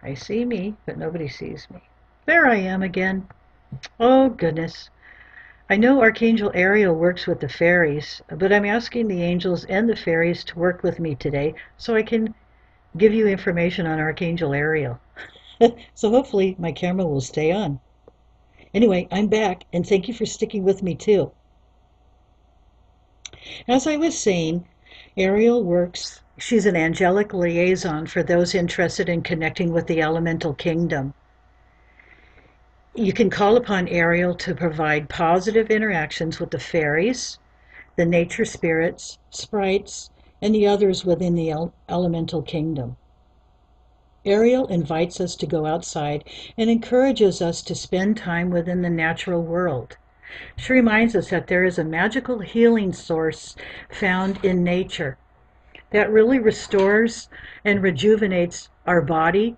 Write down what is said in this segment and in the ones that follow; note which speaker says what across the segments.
Speaker 1: I see me, but nobody sees me. There I am again. Oh, goodness. I know Archangel Ariel works with the fairies, but I'm asking the angels and the fairies to work with me today so I can give you information on Archangel Ariel. So hopefully my camera will stay on. Anyway, I'm back, and thank you for sticking with me too. As I was saying, Ariel works, she's an angelic liaison for those interested in connecting with the elemental kingdom. You can call upon Ariel to provide positive interactions with the fairies, the nature spirits, sprites, and the others within the elemental kingdom. Ariel invites us to go outside and encourages us to spend time within the natural world. She reminds us that there is a magical healing source found in nature that really restores and rejuvenates our body,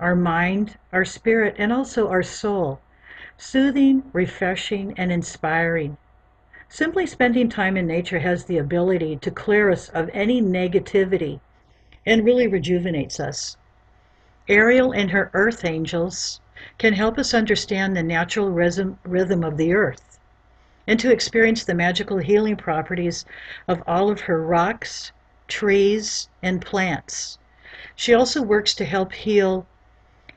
Speaker 1: our mind, our spirit, and also our soul. Soothing, refreshing, and inspiring. Simply spending time in nature has the ability to clear us of any negativity and really rejuvenates us. Ariel and her earth angels can help us understand the natural rhythm of the earth and to experience the magical healing properties of all of her rocks, trees, and plants. She also works to help heal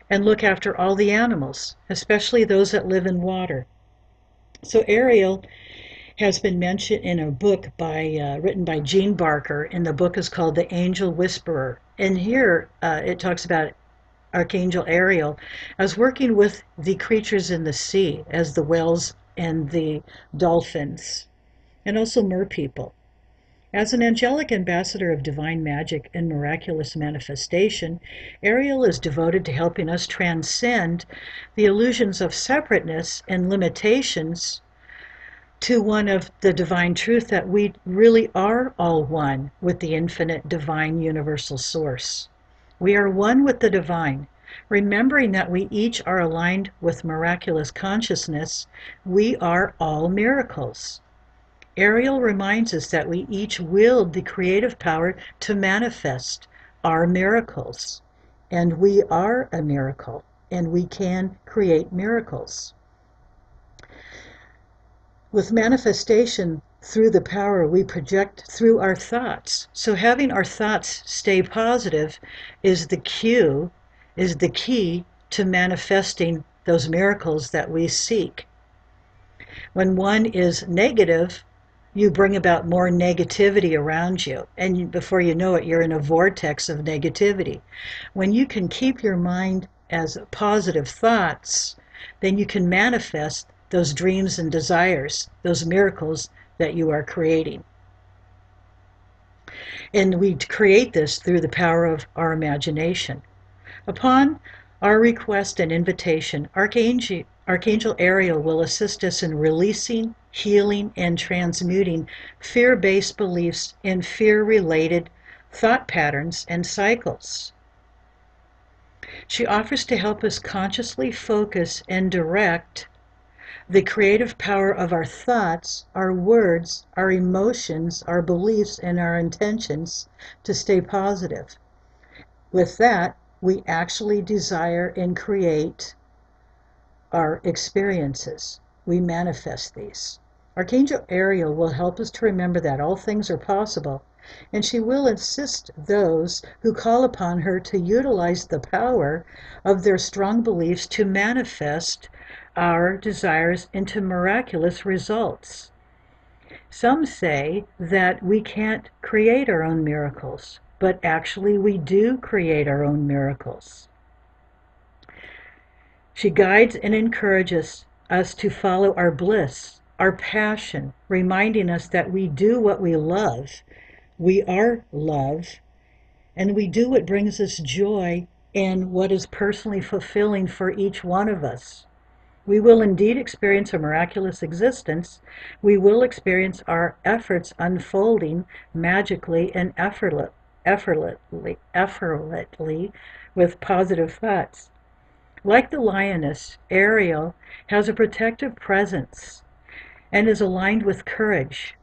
Speaker 1: and look after all the animals, especially those that live in water. So Ariel has been mentioned in a book written by Jean Barker, and the book is called The Angel Whisperer. And here it talks about Archangel Ariel as working with the creatures in the sea, as the whales and the dolphins, and also merpeople. As an angelic ambassador of divine magic and miraculous manifestation, Ariel is devoted to helping us transcend the illusions of separateness and limitations to one of the divine truth that we really are all one with the infinite divine universal source. We are one with the divine. Remembering that we each are aligned with miraculous consciousness, we are all miracles. Ariel reminds us that we each wield the creative power to manifest our miracles. And we are a miracle, and we can create miracles. With manifestation through the power we project through our thoughts. So having our thoughts stay positive is the key to manifesting those miracles that we seek. When one is negative, you bring about more negativity around you, and before you know it, you're in a vortex of negativity. When you can keep your mind as positive thoughts, then you can manifest those dreams and desires, those miracles that you are creating. And we create this through the power of our imagination. Upon our request and invitation, Archangel Ariel will assist us in releasing, healing, and transmuting fear-based beliefs and fear-related thought patterns and cycles. She offers to help us consciously focus and direct the creative power of our thoughts, our words, our emotions, our beliefs, and our intentions to stay positive. With that, we actually desire and create our experiences. We manifest these. Archangel Ariel will help us to remember that all things are possible, and she will assist those who call upon her to utilize the power of their strong beliefs to manifest our desires into miraculous results. Some say that we can't create our own miracles, but actually we do create our own miracles. She guides and encourages us to follow our bliss, our passion, reminding us that we do what we love. We are love, and we do what brings us joy and what is personally fulfilling for each one of us. We will indeed experience a miraculous existence. We will experience our efforts unfolding magically and effortlessly with positive thoughts. Like the lioness, Ariel has a protective presence and is aligned with courage,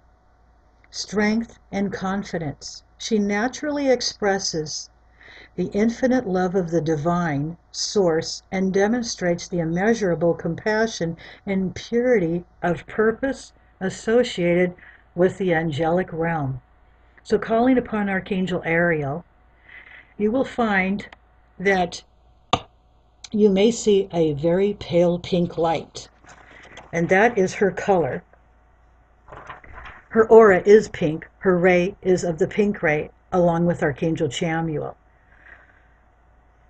Speaker 1: strength, and confidence. She naturally expresses the infinite love of the divine source and demonstrates the immeasurable compassion and purity of purpose associated with the angelic realm. So, calling upon Archangel Ariel, you will find that you may see a very pale pink light, and that is her color. Her aura is pink. Her ray is of the pink ray, along with Archangel Chamuel.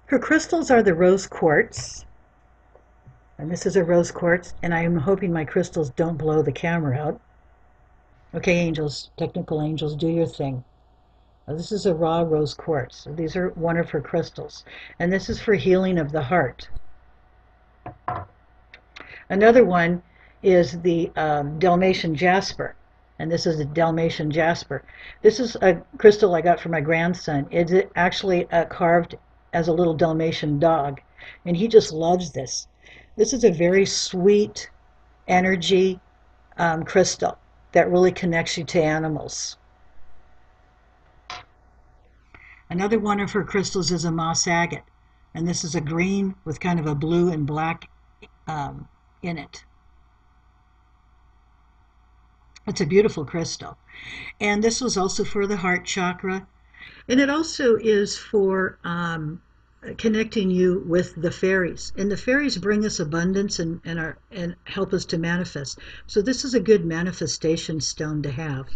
Speaker 1: Her crystals are the rose quartz, and this is a rose quartz, and I am hoping my crystals don't blow the camera out. Okay, angels, technical angels, do your thing. Now, this is a raw rose quartz. These are one of her crystals, and this is for healing of the heart. Another one is the Dalmatian jasper, and this is a Dalmatian jasper. This is a crystal I got for my grandson. It's actually carved as a little Dalmatian dog, and he just loves this. This is a very sweet energy crystal that really connects you to animals. Another one of her crystals is a moss agate, and this is a green with kind of a blue and black in it. It's a beautiful crystal. And this was also for the heart chakra. And it also is for connecting you with the fairies. And the fairies bring us abundance and help us to manifest. So this is a good manifestation stone to have.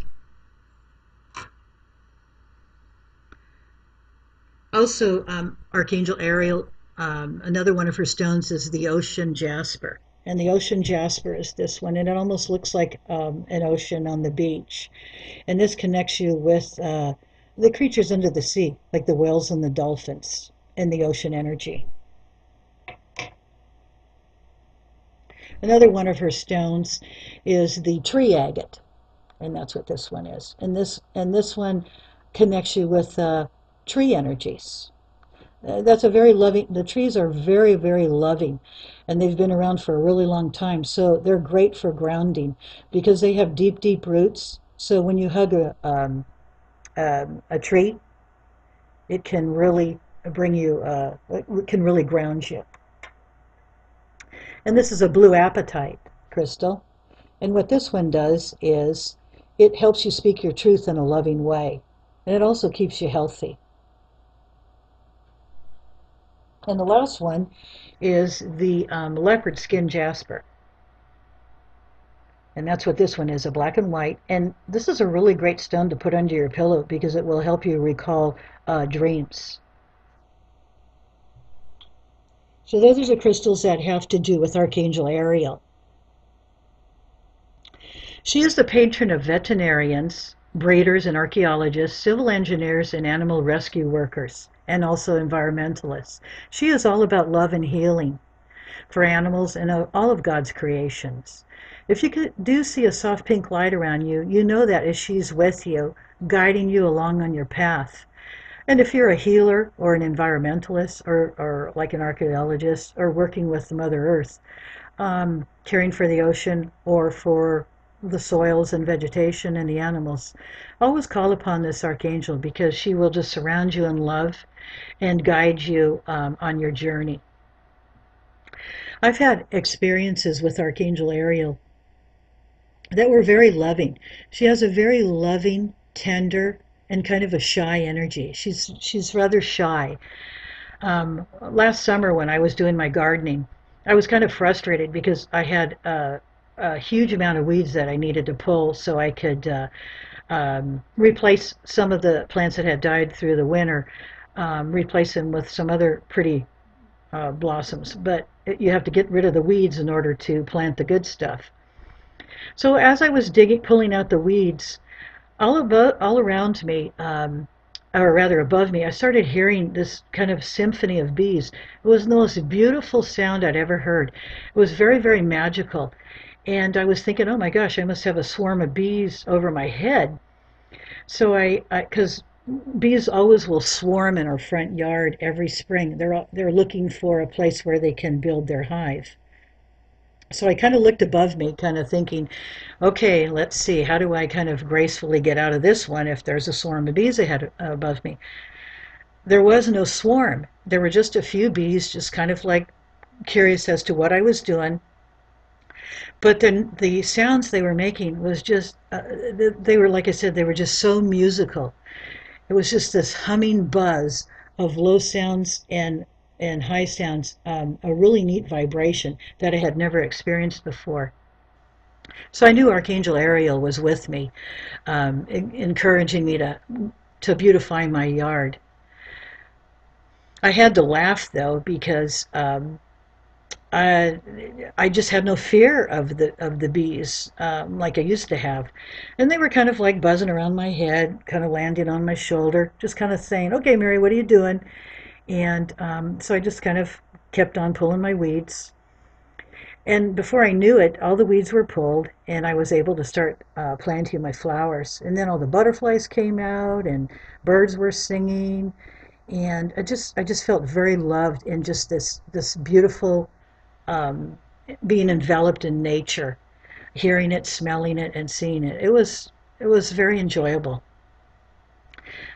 Speaker 1: Also, Archangel Ariel, another one of her stones is the ocean jasper. And the ocean jasper is this one, and it almost looks like an ocean on the beach. And this connects you with the creatures under the sea, like the whales and the dolphins, and the ocean energy. Another one of her stones is the tree agate, and that's what this one is. And this one connects you with tree energies. That's a very loving, the trees are very, very loving, and they've been around for a really long time, so they're great for grounding because they have deep, deep roots. So when you hug a tree, it can really bring you, it can really ground you. And this is a blue apatite crystal, and what this one does is it helps you speak your truth in a loving way, and it also keeps you healthy. And the last one is the leopard skin jasper. And that's what this one is, a black and white. And this is a really great stone to put under your pillow because it will help you recall dreams. So those are the crystals that have to do with Archangel Ariel. She is the patron of veterinarians, breeders and archaeologists, civil engineers and animal rescue workers, and also environmentalists. She is all about love and healing for animals and all of God's creations. If you do see a soft pink light around you, you know that as she's with you, guiding you along on your path. And if you're a healer or an environmentalist or like an archaeologist or working with Mother Earth, caring for the ocean or for the soils and vegetation and the animals, always call upon this archangel because she will just surround you in love and guide you on your journey. I've had experiences with Archangel Ariel that were very loving. She has a very loving, tender, and kind of a shy energy. She's rather shy. Last summer when I was doing my gardening, I was kind of frustrated because I had a huge amount of weeds that I needed to pull so I could replace some of the plants that had died through the winter, replace them with some other pretty blossoms. But you have to get rid of the weeds in order to plant the good stuff. So as I was pulling out the weeds, all around me, or rather above me, I started hearing this kind of symphony of bees. It was the most beautiful sound I'd ever heard. It was very, very magical. And I was thinking, oh my gosh, I must have a swarm of bees over my head. So because bees always will swarm in our front yard every spring. They're looking for a place where they can build their hive. So I kind of looked above me, kind of thinking, okay, let's see, how do I kind of gracefully get out of this one if there's a swarm of bees ahead above me? there was no swarm. There were just a few bees, just kind of like curious as to what I was doing. But then the sounds they were making was just, they were, like I said, they were just so musical. It was just this humming buzz of low sounds and high sounds, a really neat vibration that I had never experienced before. So I knew Archangel Ariel was with me, encouraging me to beautify my yard. I had to laugh though because I I just had no fear of the bees like I used to have, and they were kind of like buzzing around my head, kind of landing on my shoulder, just kind of saying, "Okay, Mary, what are you doing?" And so I just kind of kept on pulling my weeds. And before I knew it, all the weeds were pulled, and I was able to start planting my flowers. And then all the butterflies came out, and birds were singing, and I just felt very loved in just this beautiful um, being enveloped in nature, hearing it, smelling it, and seeing it. It was very enjoyable.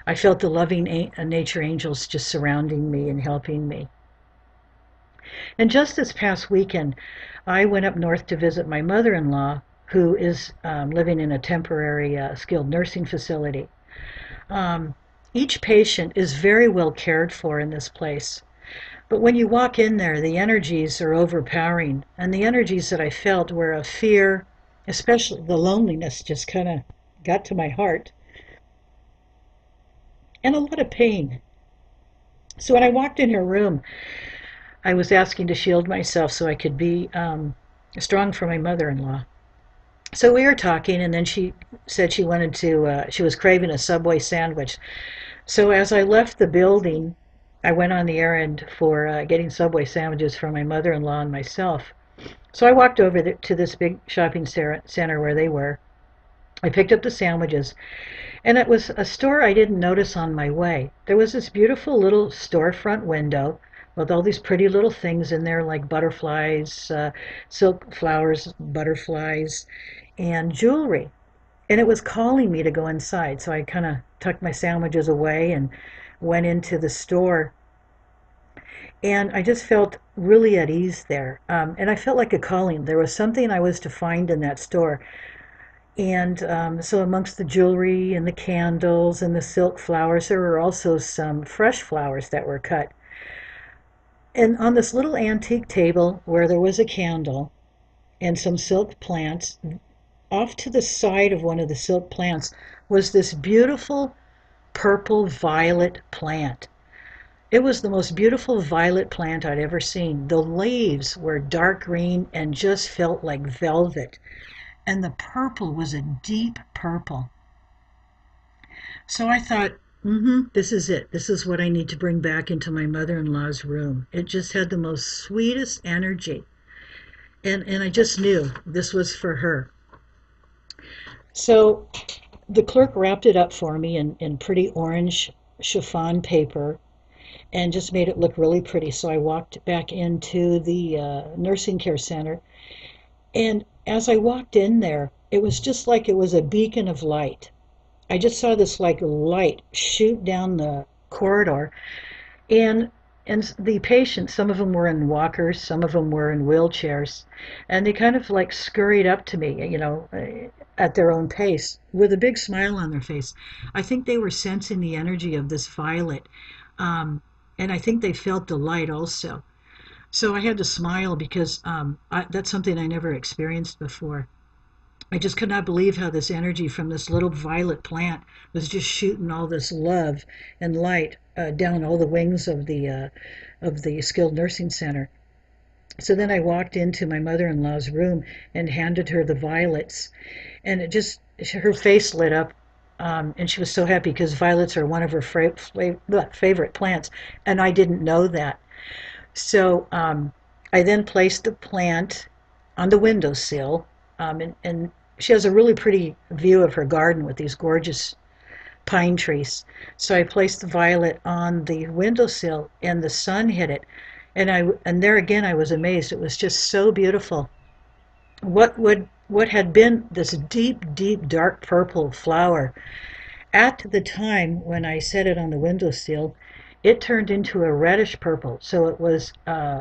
Speaker 1: I felt the loving nature angels just surrounding me and helping me. And just this past weekend, I went up north to visit my mother-in-law, who is living in a temporary skilled nursing facility. Um, each patient is very well cared for in this place. But when you walk in there, the energies are overpowering. And the energies that I felt were of fear, especially the loneliness just kind of got to my heart, and a lot of pain. So when I walked in her room, I was asking to shield myself so I could be strong for my mother-in-law. So we were talking, and then she said she was craving a Subway sandwich. So as I left the building, I went on the errand for getting Subway sandwiches for my mother-in-law and myself. So I walked over to this big shopping center where they were. I picked up the sandwiches, and it was a store I didn't notice on my way. There was this beautiful little storefront window with all these pretty little things in there like butterflies, silk flowers, butterflies, and jewelry. And it was calling me to go inside. So I kind of tucked my sandwiches away and went into the store. And I just felt really at ease there. And I felt like a calling. There was something I was to find in that store. And so, amongst the jewelry and the candles and the silk flowers, there were also some fresh flowers that were cut. And on this little antique table where there was a candle and some silk plants, off to the side of one of the silk plants was this beautiful purple violet plant. It was the most beautiful violet plant I'd ever seen. The leaves were dark green and just felt like velvet. And the purple was a deep purple. So I thought, this is it. This is what I need to bring back into my mother-in-law's room. It just had the most sweetest energy. And I just knew this was for her. So the clerk wrapped it up for me in pretty orange chiffon paper and just made it look really pretty. So I walked back into the nursing care center. And as I walked in there, it was just like it was a beacon of light. I just saw this like light shoot down the corridor, and the patients, some of them were in walkers, some of them were in wheelchairs, and they kind of like scurried up to me, at their own pace with a big smile on their face. I think they were sensing the energy of this violet, and I think they felt the light also. So I had to smile because that's something I never experienced before. I just could not believe how this energy from this little violet plant was just shooting all this love and light down all the wings of the skilled nursing center. So then I walked into my mother-in-law's room and handed her the violets, and her face lit up, and she was so happy because violets are one of her favorite plants, and I didn't know that. So I then placed the plant on the windowsill, and she has a really pretty view of her garden with these gorgeous pine trees. So I placed the violet on the windowsill, and the sun hit it, and there again I was amazed. It was just so beautiful. What had been this deep, deep, dark purple flower at the time when I set it on the windowsill, it turned into a reddish purple. So it was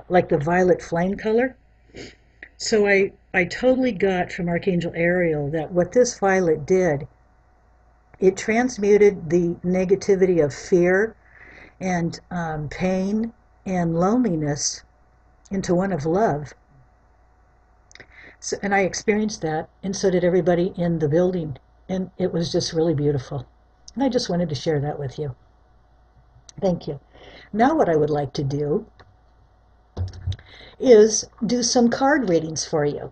Speaker 1: like the violet flame color. So I totally got from Archangel Ariel that what this violet did, it transmuted the negativity of fear and pain and loneliness into one of love. So, and I experienced that, and so did everybody in the building. And it was just really beautiful. And I just wanted to share that with you. Thank you. Now what I would like to do is do some card readings for you.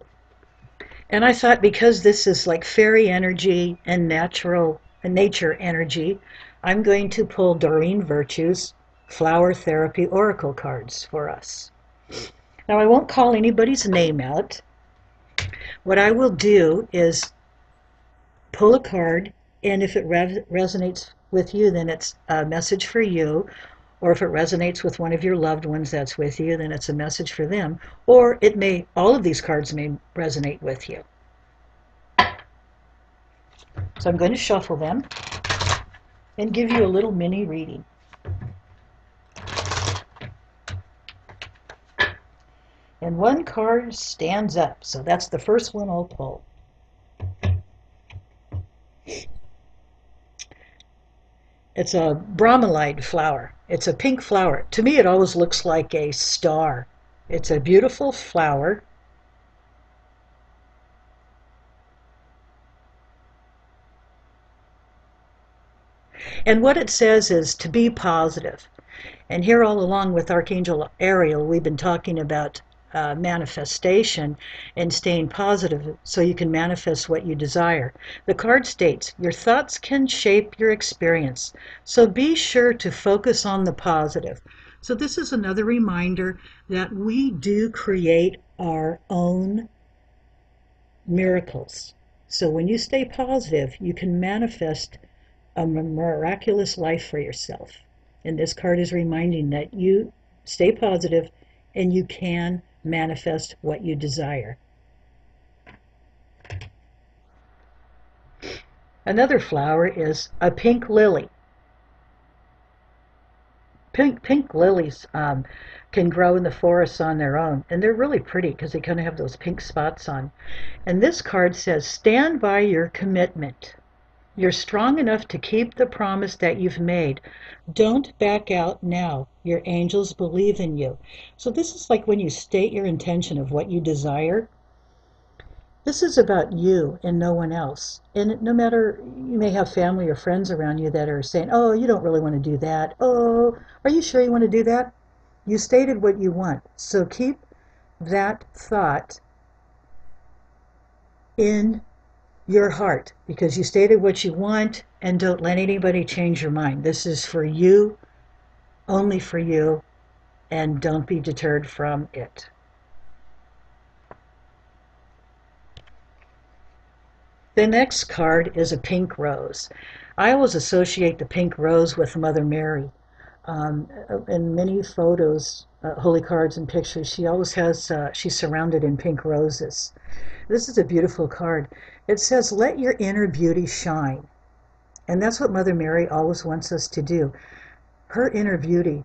Speaker 1: And I thought because this is like fairy energy and nature energy, I'm going to pull Doreen Virtue's Flower Therapy Oracle cards for us. Now I won't call anybody's name out. What I will do is pull a card, and if it resonates with you, then it's a message for you. Or if it resonates with one of your loved ones that's with you, then it's a message for them. Or all of these cards may resonate with you. So I'm going to shuffle them and give you a little mini reading. And one card stands up, so that's the first one I'll pull. It's a bromelide flower. It's a pink flower. To me, it always looks like a star. It's a beautiful flower. And what it says is to be positive. And here all along with Archangel Ariel, we've been talking about manifestation and staying positive so you can manifest what you desire. The card states, your thoughts can shape your experience, so be sure to focus on the positive. So this is another reminder that we do create our own miracles. So when you stay positive, you can manifest a miraculous life for yourself. And this card is reminding that you stay positive and you can manifest what you desire. Another flower is a pink lily. Pink lilies can grow in the forests on their own, and they're really pretty because they kind of have those pink spots on. And this card says, stand by your commitment. You're strong enough to keep the promise that you've made. Don't back out now. Your angels believe in you. So this is like when you state your intention of what you desire. This is about you and no one else. And no matter, you may have family or friends around you that are saying, oh, you don't really want to do that. Oh, are you sure you want to do that? You stated what you want. So keep that thought in your heart, because you stated what you want, and don't let anybody change your mind. This is for you, only for you, and don't be deterred from it. The next card is a pink rose. I always associate the pink rose with Mother Mary. In many photos, holy cards and pictures, she always has, she's surrounded in pink roses. This is a beautiful card. It says, let your inner beauty shine. And that's what Mother Mary always wants us to do. Her inner beauty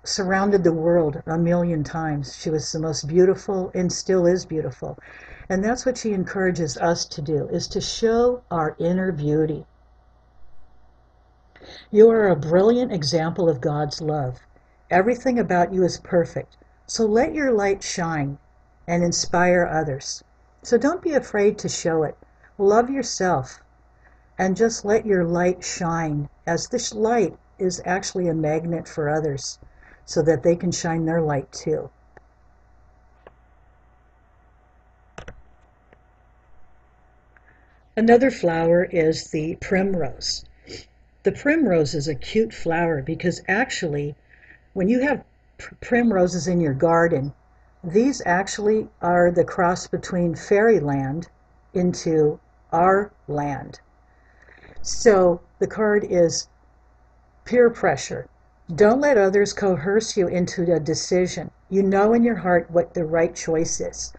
Speaker 1: surrounded the world a million times. She was the most beautiful and still is beautiful. And that's what she encourages us to do, is to show our inner beauty. You are a brilliant example of God's love. Everything about you is perfect. So let your light shine and inspire others. So don't be afraid to show it. Love yourself and just let your light shine, as this light is actually a magnet for others so that they can shine their light too. Another flower is the primrose. The primrose is a cute flower because actually when you have primroses in your garden, these actually are the cross between fairyland into our land. So the card is peer pressure. Don't let others coerce you into a decision. You know in your heart what the right choice is.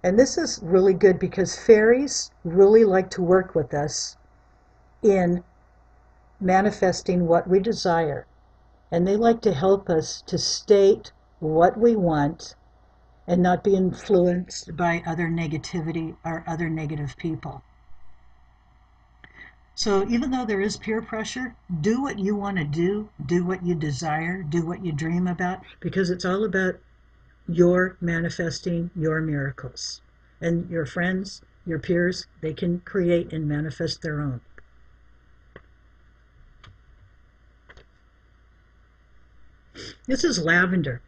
Speaker 1: And this is really good because fairies really like to work with us in manifesting what we desire. and they like to help us to state what we want and not be influenced by other negativity or other negative people. So even though there is peer pressure, do what you want to do what you desire, do what you dream about, because it's all about your manifesting your miracles. And your friends, your peers, they can create and manifest their own. This is lavender.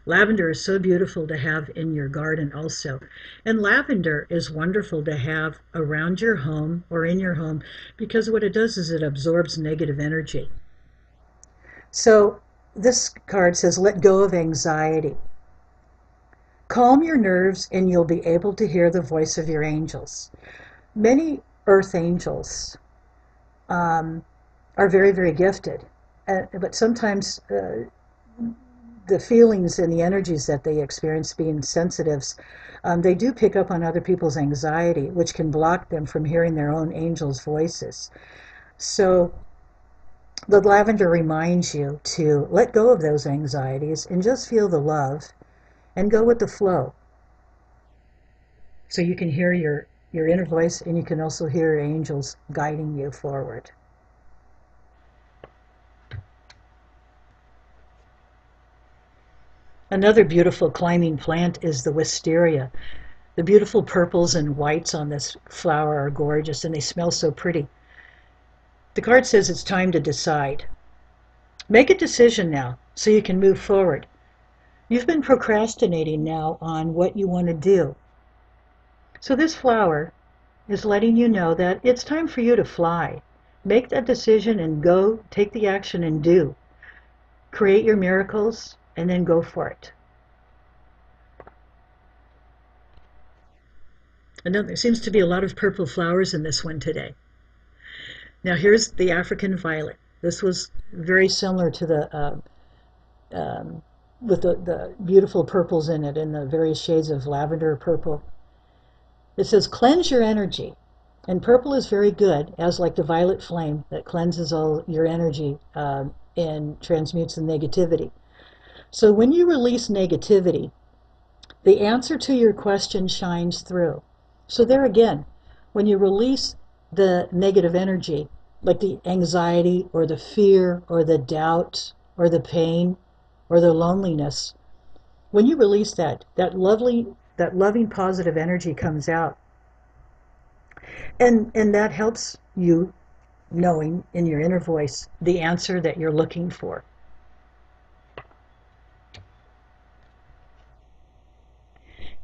Speaker 1: Lavender is so beautiful to have in your garden also. And lavender is wonderful to have around your home or in your home, because what it does is it absorbs negative energy. So this card says, let go of anxiety. Calm your nerves and you'll be able to hear the voice of your angels. Many earth angels are very, very gifted, but sometimes the feelings and the energies that they experience, being sensitives, they do pick up on other people's anxiety, which can block them from hearing their own angels' voices. So the lavender reminds you to let go of those anxieties and just feel the love and go with the flow. So you can hear your inner voice, and you can also hear your angels guiding you forward. Another beautiful climbing plant is the wisteria. The beautiful purples and whites on this flower are gorgeous, and they smell so pretty. The card says it's time to decide. Make a decision now so you can move forward. You've been procrastinating now on what you want to do. So this flower is letting you know that it's time for you to fly. Make that decision and go, take the action and do. Create your miracles and then go for it. And there seems to be a lot of purple flowers in this one today. Now here's the African violet. This was very similar to the with the beautiful purples in it, and the various shades of lavender purple. It says, cleanse your energy. And purple is very good, as like the violet flame that cleanses all your energy and transmutes the negativity. So when you release negativity, the answer to your question shines through. So there again, when you release the negative energy, like the anxiety or the fear or the doubt or the pain or the loneliness, when you release that loving positive energy comes out. And that helps you knowing in your inner voice the answer that you're looking for.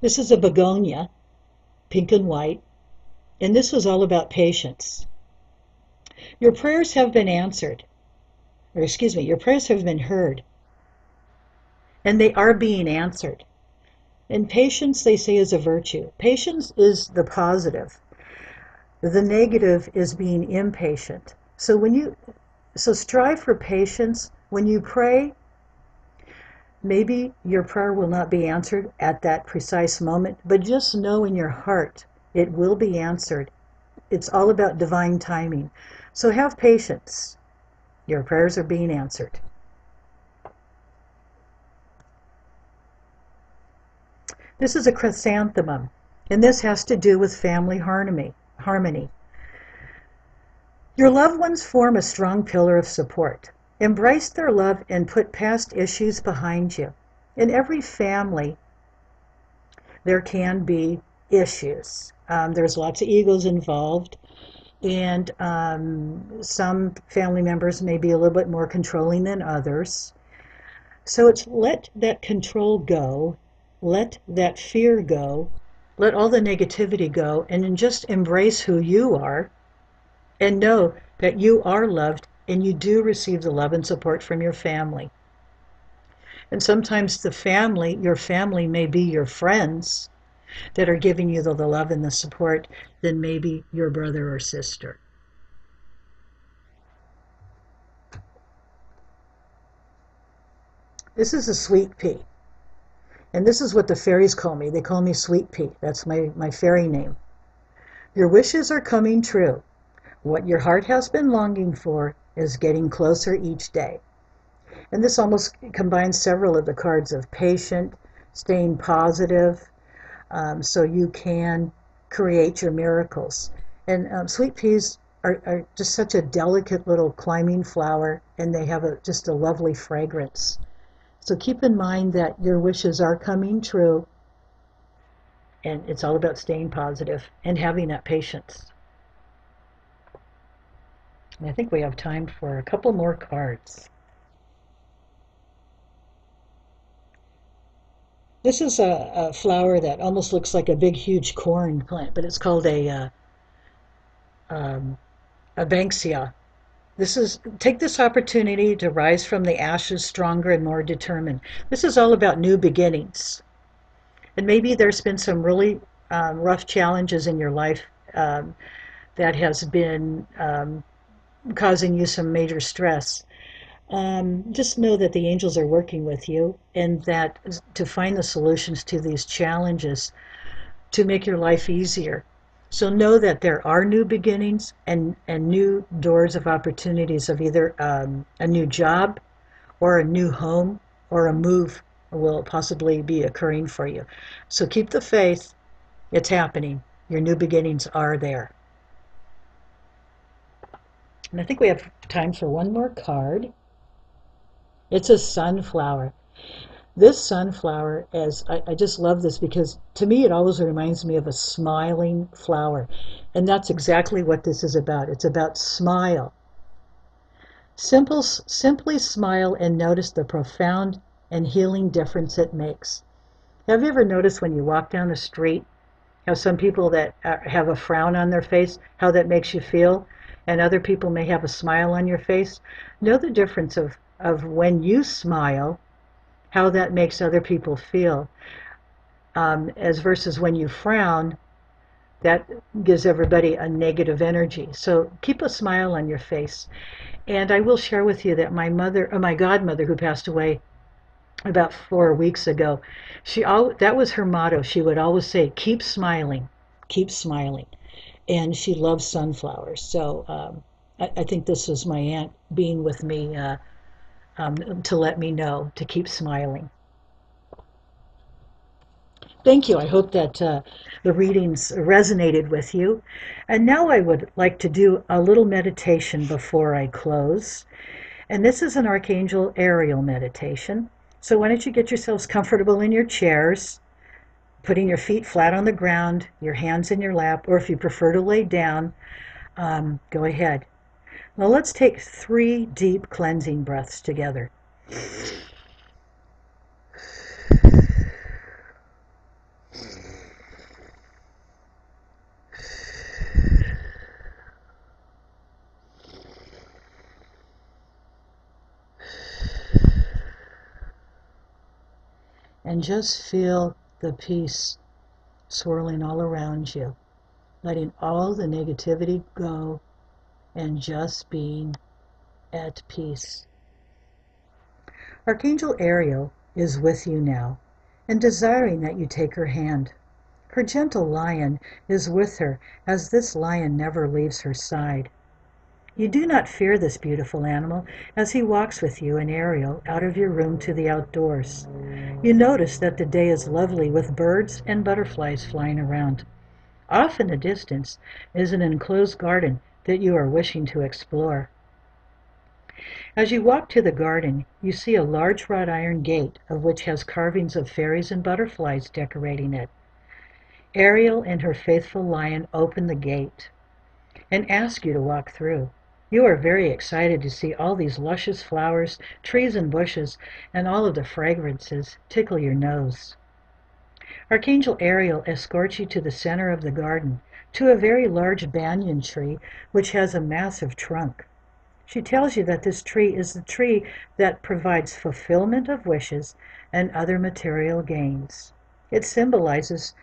Speaker 1: This is a begonia, pink and white, and this was all about patience. Your prayers have been answered, or excuse me, your prayers have been heard, and they are being answered. And patience, they say, is a virtue. Patience is the positive. The negative is being impatient. So strive for patience. When you pray, maybe your prayer will not be answered at that precise moment, but just know in your heart it will be answered. It's all about divine timing. So have patience. Your prayers are being answered. This is a chrysanthemum, and this has to do with family harmony. Your loved ones form a strong pillar of support. Embrace their love and put past issues behind you. In every family, there can be issues. There's lots of egos involved, and some family members may be a little bit more controlling than others. So it's let that control go, let that fear go, let all the negativity go, and then just embrace who you are and know that you are loved and you do receive the love and support from your family. And sometimes your family may be your friends that are giving you the love and the support than maybe your brother or sister. This is a sweet pea. And this is what the fairies call me. They call me Sweet Pea. That's my fairy name. Your wishes are coming true. What your heart has been longing for is getting closer each day. And this almost combines several of the cards of patient, staying positive, so you can create your miracles. And sweet peas are just such a delicate little climbing flower, and they have just a lovely fragrance. So keep in mind that your wishes are coming true, and it's all about staying positive and having that patience. And I think we have time for a couple more cards. This is a flower that almost looks like a big, huge corn plant, but it's called a banksia. Take this opportunity to rise from the ashes stronger and more determined. This is all about new beginnings. And maybe there's been some really rough challenges in your life that has been causing you some major stress. Just know that the angels are working with you, and that to find the solutions to these challenges to make your life easier. So know that there are new beginnings and new doors of opportunities of either a new job or a new home or a move will possibly be occurring for you. So keep the faith. It's happening. Your new beginnings are there. And I think we have time for one more card. It's a sunflower. This sunflower, I just love this because to me it always reminds me of a smiling flower. And that's exactly what this is about. It's about smile. Simply smile and notice the profound and healing difference it makes. Have you ever noticed when you walk down the street how some people that have a frown on their face, how that makes you feel? And other people may have a smile on your face. Know the difference of when you smile, how that makes other people feel, as versus when you frown, that gives everybody a negative energy. So keep a smile on your face. And I will share with you that my godmother, who passed away about 4 weeks ago, that was her motto. She would always say, "Keep smiling, keep smiling," and she loves sunflowers. So I think this was my aunt being with me to let me know to keep smiling. Thank you. I hope that the readings resonated with you. And now I would like to do a little meditation before I close. And this is an Archangel Ariel meditation. So why don't you get yourselves comfortable in your chairs, putting your feet flat on the ground, your hands in your lap, or if you prefer to lay down, go ahead. Now let's take 3 deep cleansing breaths together. And just feel the peace swirling all around you, letting all the negativity go and just being at peace. Archangel Ariel is with you now and desiring that you take her hand. Her gentle lion is with her, as this lion never leaves her side. You do not fear this beautiful animal as he walks with you and Ariel out of your room to the outdoors. You notice that the day is lovely with birds and butterflies flying around. Off in the distance is an enclosed garden that you are wishing to explore. As you walk to the garden, you see a large wrought iron gate of which has carvings of fairies and butterflies decorating it. Ariel and her faithful lion open the gate and ask you to walk through. You are very excited to see all these luscious flowers, trees and bushes, and all of the fragrances tickle your nose. Archangel Ariel escorts you to the center of the garden, to a very large banyan tree which has a massive trunk. She tells you that this tree is the tree that provides fulfillment of wishes and other material gains. It symbolizes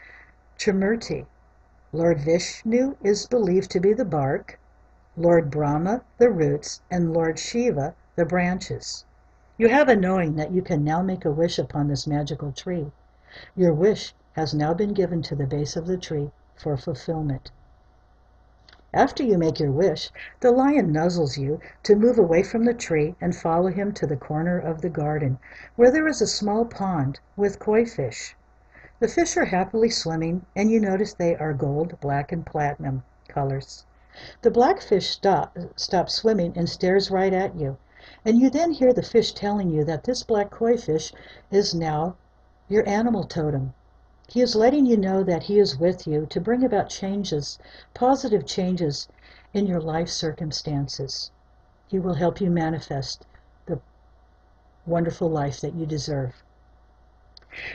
Speaker 1: Trimurti. Lord Vishnu is believed to be the bark, Lord Brahma the roots, and Lord Shiva the branches. You have a knowing that you can now make a wish upon this magical tree. Your wish has now been given to the base of the tree for fulfillment. After you make your wish, the lion nuzzles you to move away from the tree and follow him to the corner of the garden, where there is a small pond with koi fish. The fish are happily swimming, and you notice they are gold, black, and platinum colors. The black fish stops swimming and stares right at you, and you then hear the fish telling you that this black koi fish is now your animal totem. He is letting you know that he is with you to bring about changes, positive changes in your life circumstances. He will help you manifest the wonderful life that you deserve.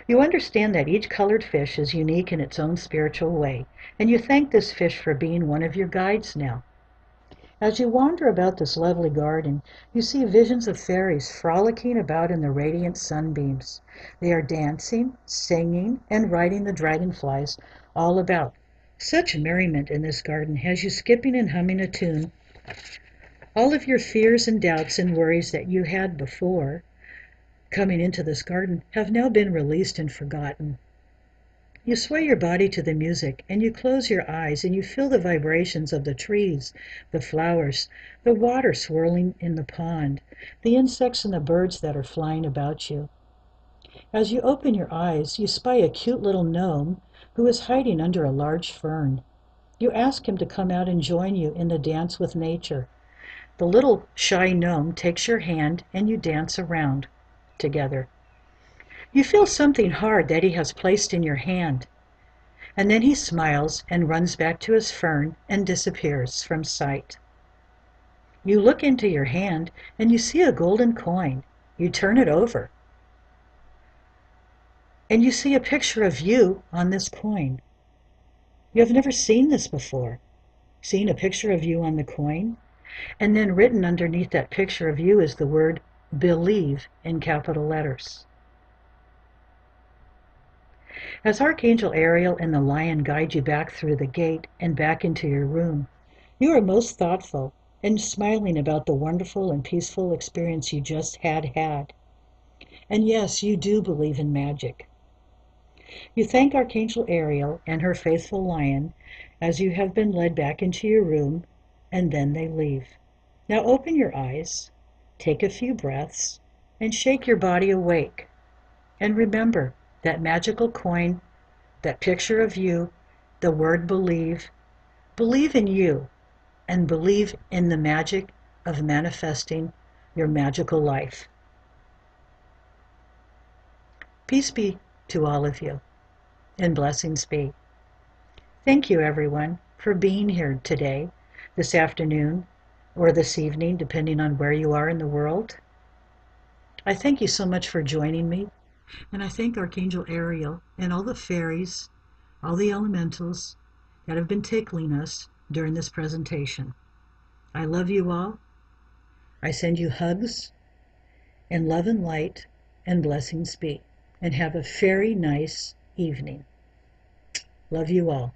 Speaker 1: You understand that each colored fish is unique in its own spiritual way, and you thank this fish for being one of your guides now. As you wander about this lovely garden, you see visions of fairies frolicking about in the radiant sunbeams. They are dancing, singing, and riding the dragonflies all about. Such merriment in this garden has you skipping and humming a tune. All of your fears and doubts and worries that you had before coming into this garden have now been released and forgotten. You sway your body to the music, and you close your eyes, and you feel the vibrations of the trees, the flowers, the water swirling in the pond, the insects and the birds that are flying about you. As you open your eyes, you spy a cute little gnome who is hiding under a large fern. You ask him to come out and join you in the dance with nature. The little shy gnome takes your hand, and you dance around together. You feel something hard that he has placed in your hand, and then he smiles and runs back to his fern and disappears from sight. You look into your hand and you see a golden coin. You turn it over, and you see a picture of you on this coin. You have never seen this before, seen a picture of you on the coin, and then written underneath that picture of you is the word believe in capital letters. As Archangel Ariel and the lion guide you back through the gate and back into your room, you are most thoughtful and smiling about the wonderful and peaceful experience you just had. And yes, you do believe in magic. You thank Archangel Ariel and her faithful lion as you have been led back into your room, and then they leave. Now open your eyes, take a few breaths, and shake your body awake. And remember, that magical coin, that picture of you, the word believe in you, and believe in the magic of manifesting your magical life. Peace be to all of you, and blessings be. Thank you, everyone, for being here today, this afternoon, or this evening, depending on where you are in the world. I thank you so much for joining me. And I thank Archangel Ariel and all the fairies, all the elementals that have been tickling us during this presentation. I love you all. I send you hugs and love and light and blessings be. And have a very nice evening. Love you all.